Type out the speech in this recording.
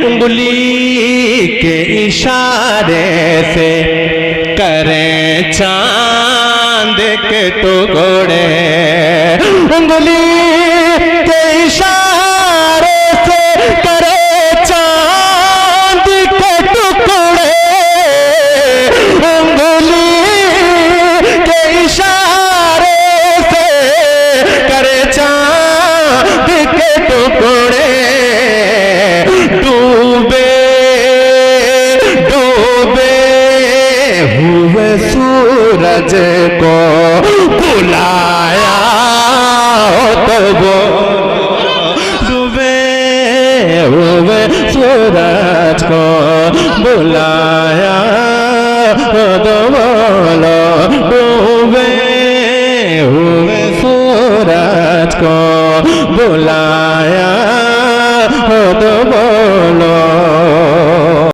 उंगली के इशारे से करे चांद के टुकड़े, उंगली के इशारे से करे चांद के टुकड़े, उंगली के इशारे से करे चांद के टुकड़े, डूबे डूबे हुए सूरज को बुलाया तो वो, डूबे हुए सूरज को बुलाया तो बोलो, डूबे हुए सूरज को बुलाया तो बोलो।